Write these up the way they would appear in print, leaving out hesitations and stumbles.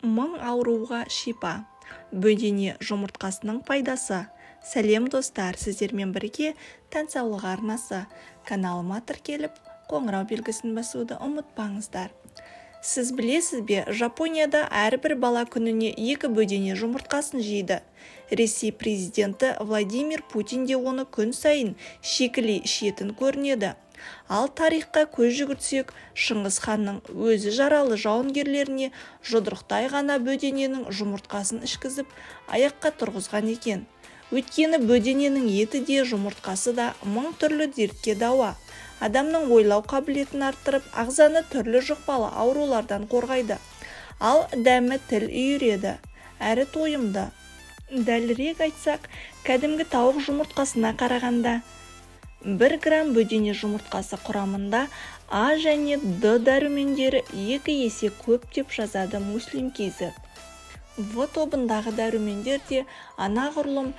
Мың ауруға шипа. Бөдене жұмыртқасының пайдасы. Сәлем достар, сіздермен бірге тән саулығы арнасы. Каналыма тіркеліп, қоңырау белгісін басуды ұмытпаңыздар. Сіз білесіз бе, Жапонияда әрбір бала күніне 2 бөдене жұмыртқасын жейді. Ресей президенті Владимир Путин де оны күн сайын шикілей ішетін көрінеді. Ал тарихқа көз жүгіртсек, Шыңғыс ханның өзі жаралы жауынгерлеріне жұдырықтай ғана бөдененің жұмыртқасын ішкізіп, аяққа тұрғызған екен. Өйткені бөдененің еті де жұмыртқасы да 1000 түрлі дертке дауа. Адамның ойлау қабілетін арттырып, ағзаны түрлі жұқпалы аурулардан қорғайды. Ал дәмі тіл үйіреді, әрі тойымды. Дәлірек айтсақ, кәдімгі тауық жұмыртқасына қарағанда 1 грамм бөдене жұмыртқасы құрамында А және Д дәрумендері 2 есе көп деп жазады Муслим KZ. В тобындағы дәрумендер де анағұрлым,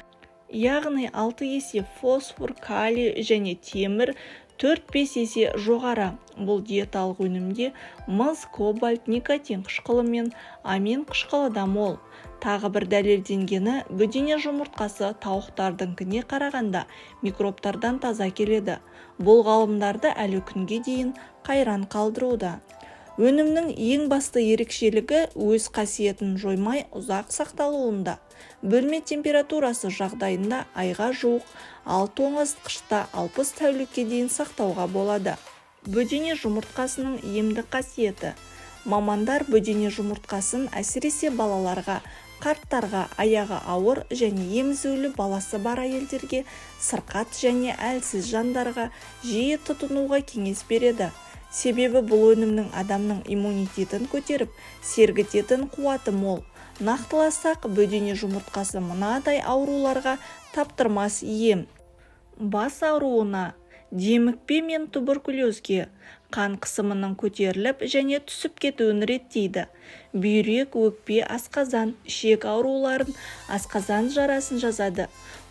яғни 6 есе фосфор, калий және темір 4-5 есе жоғары. Бұл диеталық өнімде мыс, кобальт, никотин қышқылы мен амин қышқылы да мол. Тағы бір дәлелденгені, бөдене жұмыртқасы тауықтардыңкіне қарағанда микробтардан таза келеді. Бұл ғалымдарды әлі күнге дейін қайран қалдыруда. Өнімнің ең басты ерекшелігі өз қасиетін жоймай ұзақ сақталуында. Бөлме температурасы жағдайында айға жуық, ал тоңазытқышта 60 тәулікке дейін сақтауға болады. Бөдене жұмыртқасының емдік қасиеті. Мамандар бөдене жұмыртқасын әсіресе балаларға, қарттарға, аяғы ауыр және емізулі баласы бар әйелдерге, сырқат және әлсіз жандарға жиі тұтынуға кеңес береді. Себебі бұл өнімнің адамның иммунитетін көтеріп, сергітетін қуаты мол. Нақтыласақ, бөдене жұмыртқасы мынадай ауруларға таптырмас ем. Бас ауруына, демікпе мен туберкулезге, қан қысымының көтеріліп және түсіп кетуін реттейді. Бүйрек, өкпе, асқазан, ішек ауруларын, асқазан жарасын жазады.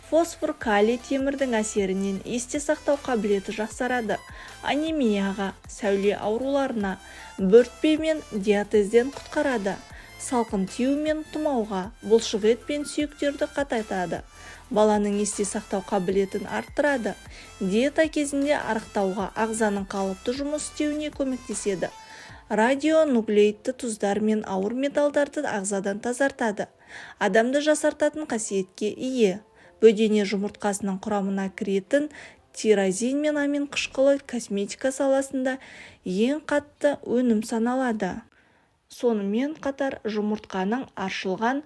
Фосфор, калий, темірдің әсерінен есте сақтау қабілеті жақсарады. Анемияға, сәуле ауруларына, бөртпе мен диатезден құтқарады. Салқын тию мен тұмауға, бұлшық ет пен сүйектерді қатайтады. Баланың есте сақтау қабілетін арттырады. Диета кезінде арықтауға, ағзаның қалыпты жұмыс істеуіне көмектеседі. Радионуклеидті тұздар мен ауыр металдарды ағзадан тазартады. Адамды жасартатын қасиетке ие. Бөдене жұмыртқасының құрамына кіретін тирозин мен амин қышқылы косметика саласында ең қатты өнім саналады. Сонымен қатар жұмыртқаның аршылған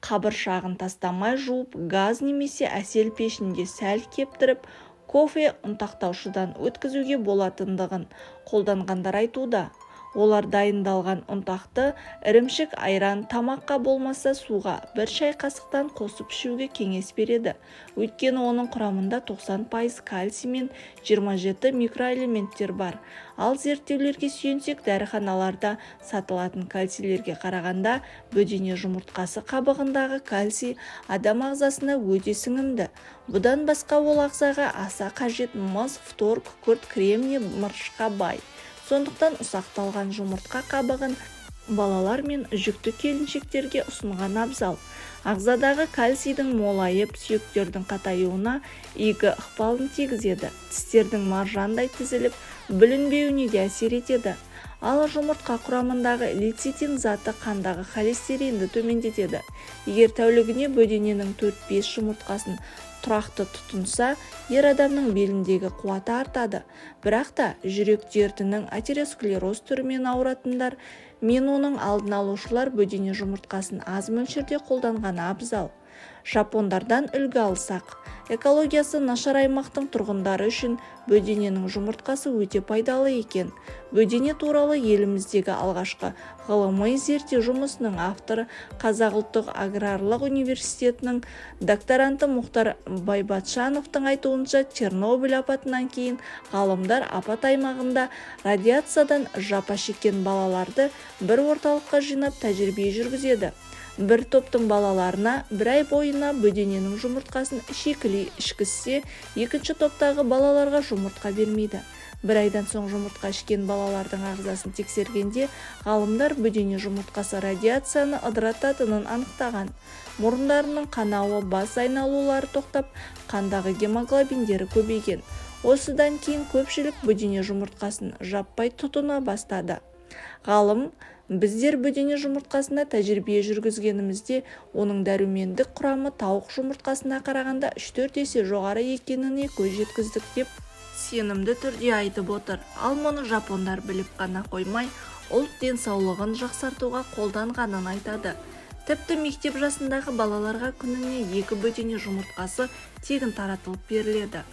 қабыршағын тастамай жуып, газ немесе әсел пешінде сәл кептіріп, кофе ұнтақтаушыдан өткізуге болатындығын қолданғандар айтуда. Олар дайындалған ұнтақты ірімшік, айран, тамаққа болмаса суға 1 шай қасықтан қосып ішуге кеңес береді. Өйткені оның құрамында 90% кальций мен 27 микроэлементтер бар. Ал зерттеулерге сүйенсек, дәріханаларда сатылатын кальцийлерге қарағанда бөдене жұмыртқасы қабығындағы кальций адам ағзасына өте сіңімді. Бұдан басқа ол ағзаға аса қажет мыс, фтор, күкірт, кремний, мырышқа бай. Сондықтан ұсақталған жұмыртқа қабығын балалар мен жүкті келіншектерге ұсынған абзал. Ағзадағы кальцийдің молайып, сүйектердің қатаюына игі ықпалын тигізеді. Тістердің маржандай тізіліп, бүлінбеуіне де әсер етеді. Ал жұмыртқа құрамындағы лецитин заты қандағы холестеринді төмендетеді. Егер тәулігіне бөдененің 4-5 жұмыртқасын тұрақты тұтынса, ер адамның беліндегі қуаты артады. Бірақ та жүрек дертінің атеросклероз түрімен ауыратындар мен оның алдын алушылар бөдене жұмыртқасын аз мөлшерде қолданғаны абзал. Жапондардан үлгі алсақ, экологиясы нашар аймақтың тұрғындары үшін бөдененің жұмыртқасы өте пайдалы екен. Бөдене туралы еліміздегі алғашқы ғылыми зерттеу жұмысының авторы Қазақ ұлттық аграрлық университетінің докторанты Мұхтар Байбатшановтың айтуынша, Чернобыль апатынан кейін ғалымдар апат аймағында радиациядан жапа шеккен балаларды бір орталыққа жинап тәжірибе жүргізеді. Бір топтың балаларына 1 ай бойына бөдененің жұмыртқасын шикілей ішкізсе, екінші топтағы балаларға жұмыртқа бермейді. Бір айдан соң жұмыртқа ішкен балалардың ағзасын тексергенде ғалымдар бөдене жұмыртқасы радиацияны ыдырататынын анықтаған. Мұрындарының қанауы, бас айналулары тоқтап, қандағы гемоглобиндері көбейген. Осыдан кейін көпшілік бөдене жұмыртқасын жаппай тұтына бастады. Ғалым, біздер бөдене жұмыртқасына тәжірибе жүргізгенімізде, оның дәрумендік құрамы тауық жұмыртқасына қарағанда 3-4 есе жоғары екеніне көз жеткіздік деп сенімді түрде айтып отыр. Ал мұны жапондар біліп қана қоймай, ұлт денсаулығын жақсартуға қолданғанын айтады. Тіпті мектеп жасындағы балаларға күніне 2 бөдене жұмыртқасы тегін таратылып беріледі.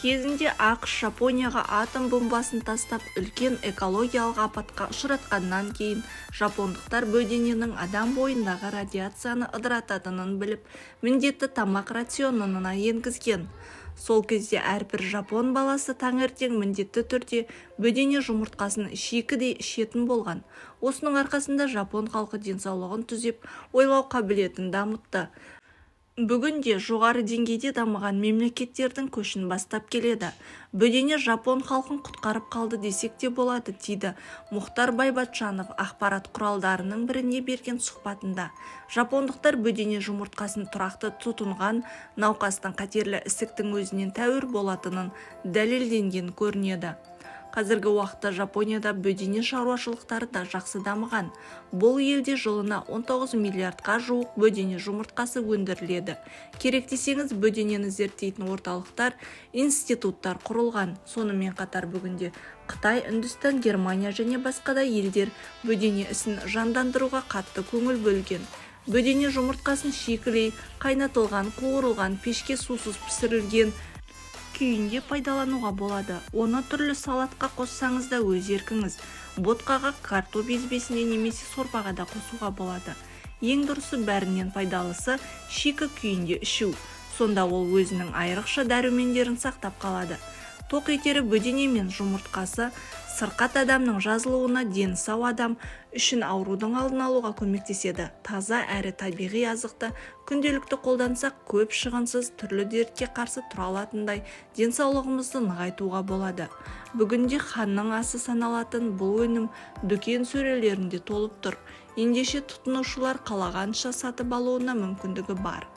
Кезінде ақш Жапонияға атом бомбасын тастап, үлкен экологиялық апатқа ұшыратқаннан кейін жапондықтар бөдененің адам бойындағы радиацияны ыдырататынын біліп, міндетті тамақ рационына енгізген. Сол кезде әрбір жапон баласы таңертең міндетті түрде бөдене жұмыртқасын шикідей ішетін болған. Осының арқасында жапон халқы денсаулығын түзеп, ойлау қабілетін дамытты. Бүгінде жоғары деңгейде дамыған мемлекеттердің көшін бастап келеді. Бөдене жапон халқын құтқарып қалды десек те болады, дейді Мұхтар Байбатжанов ақпарат құралдарының біріне берген сұхбатында. Жапондықтар бөдене жұмыртқасын тұрақты тұтынған науқастың қатерлі ісіктің өзінен тәуір болатынын дәлелденген көрінеді. Қазіргі уақытта Жапонияда бөдене шаруашылықтары да жақсы дамыған. Бұл елде жылына 19 миллиардқа жуық бөдене жұмыртқасы өндіріледі. Керек десеңіз, бөденені зерттейтін орталықтар, институттар құрылған. Сонымен қатар бүгінде Қытай, Үндістан, Германия және басқа да елдер бөдене ісін жандандыруға қатты көңіл бөлген. Бөдене жұмыртқасын шикілей, қайнатылған, қуырылған, пешке сусыз пісірілген күйінде пайдалануға болады. Оны түрлі салатқа қоссаңыз да өз еркіңіз. Ботқаға, картоп езбесіне немесе сорпаға да қосуға болады. Ең дұрысы, бәрінен пайдалысы шикі күйінде ішу. Сонда ол өзінің айрықша дәрумендерін сақтап қалады. Тоқ етері бөдене мен жұмыртқасы сырқат адамның жазылуына, дені сау адам үшін аурудың алдын алуға көмектеседі. Таза әрі табиғи азықты күнделікті қолдансақ, көп шығынсыз түрлі дертке қарсы тұра алатындай денсаулығымызды нығайтуға болады. Бүгінде ханның асы саналатын бұл өнім дүкен сөрелерінде толып тұр. Ендеше тұтынушылар қалағанша сатып алуына мүмкіндігі бар.